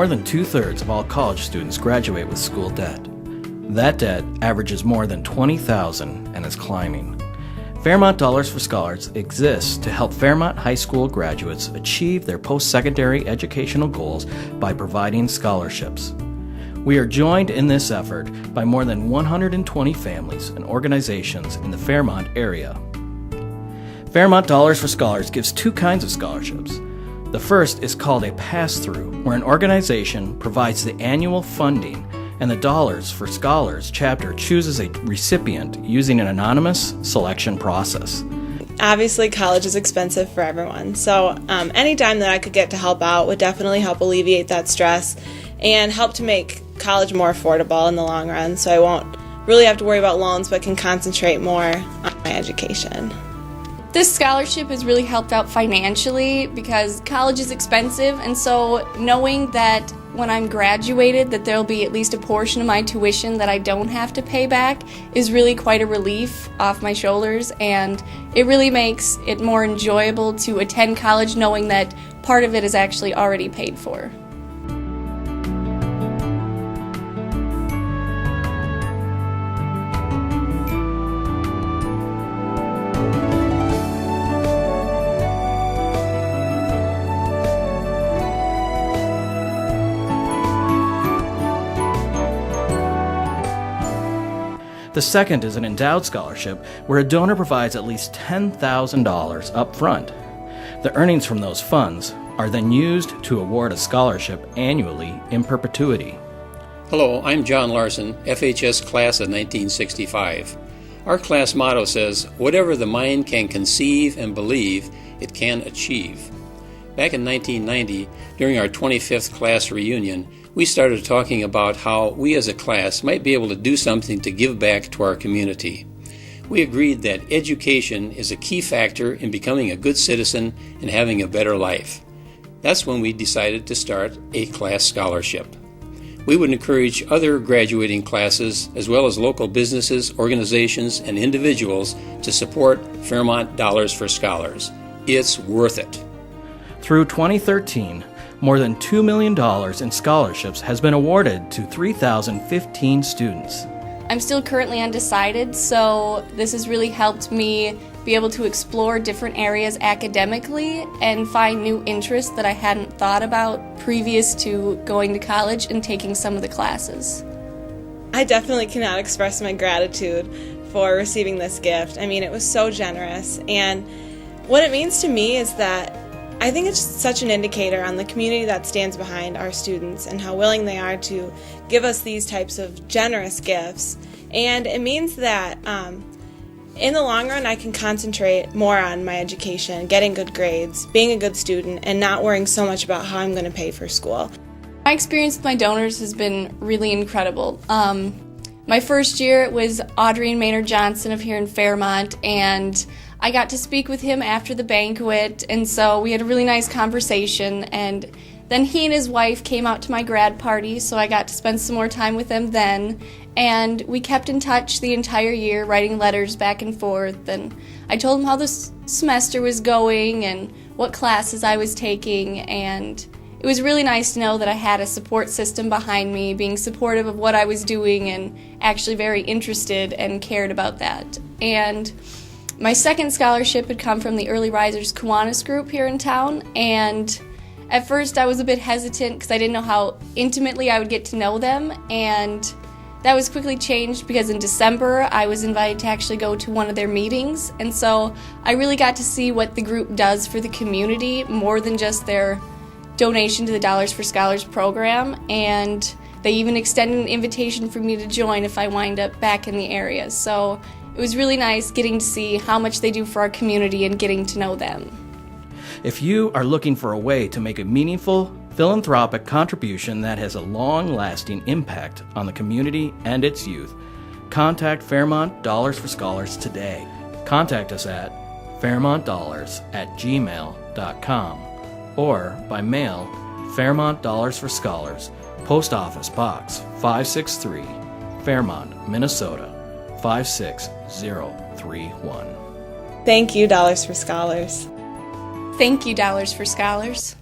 more than 2/3 of all college students graduate with school debt. That debt averages more than $20,000 and is climbing. Fairmont Dollars for Scholars exists to help Fairmont High School graduates achieve their post-secondary educational goals by providing scholarships. We are joined in this effort by more than 120 families and organizations in the Fairmont area. Fairmont Dollars for Scholars gives two kinds of scholarships. The first is called a pass-through, where an organization provides the annual funding and the Dollars for Scholars chapter chooses a recipient using an anonymous selection process. Obviously, college is expensive for everyone, so any dime that I could get to help out would definitely help alleviate that stress and help to make college more affordable in the long run, so I won't really have to worry about loans but can concentrate more on my education. This scholarship has really helped out financially because college is expensive, and so knowing that when I'm graduated that there'll be at least a portion of my tuition that I don't have to pay back is really quite a relief off my shoulders, and it really makes it more enjoyable to attend college knowing that part of it is actually already paid for. The second is an endowed scholarship where a donor provides at least $10,000 up front. The earnings from those funds are then used to award a scholarship annually in perpetuity. Hello, I'm John Larson, FHS class of 1965. Our class motto says, "Whatever the mind can conceive and believe, it can achieve." Back in 1990, during our 25th class reunion, we started talking about how we as a class might be able to do something to give back to our community. We agreed that education is a key factor in becoming a good citizen and having a better life. That's when we decided to start a class scholarship. We would encourage other graduating classes as well as local businesses, organizations, and individuals to support Fairmont Dollars for Scholars. It's worth it. Through 2013, more than $2 million in scholarships has been awarded to 3,015 students. I'm still currently undecided, so this has really helped me be able to explore different areas academically and find new interests that I hadn't thought about previous to going to college and taking some of the classes. I definitely cannot express my gratitude for receiving this gift. I mean, it was so generous, and what it means to me is that I think it's such an indicator on the community that stands behind our students and how willing they are to give us these types of generous gifts. And it means that in the long run I can concentrate more on my education, getting good grades, being a good student, and not worrying so much about how I'm going to pay for school. My experience with my donors has been really incredible. My first year it was Audrey and Maynard Johnson of here in Fairmont, and I got to speak with him after the banquet, and so we had a really nice conversation, and then he and his wife came out to my grad party, so I got to spend some more time with them then, and we kept in touch the entire year, writing letters back and forth, and I told him how the semester was going and what classes I was taking, and it was really nice to know that I had a support system behind me, being supportive of what I was doing and actually very interested and cared about that. And my second scholarship had come from the Early Risers Kiwanis group here in town, and at first I was a bit hesitant because I didn't know how intimately I would get to know them, and that was quickly changed because in December I was invited to actually go to one of their meetings, and so I really got to see what the group does for the community more than just their donation to the Dollars for Scholars program, and they even extended an invitation for me to join if I wind up back in the area. So it was really nice getting to see how much they do for our community and getting to know them. If you are looking for a way to make a meaningful, philanthropic contribution that has a long-lasting impact on the community and its youth, contact Fairmont Dollars for Scholars today. Contact us at fairmontdollars@gmail.com or by mail, Fairmont Dollars for Scholars, Post Office Box 563, Fairmont, Minnesota 56031. Thank you, Dollars for Scholars. Thank you, Dollars for Scholars.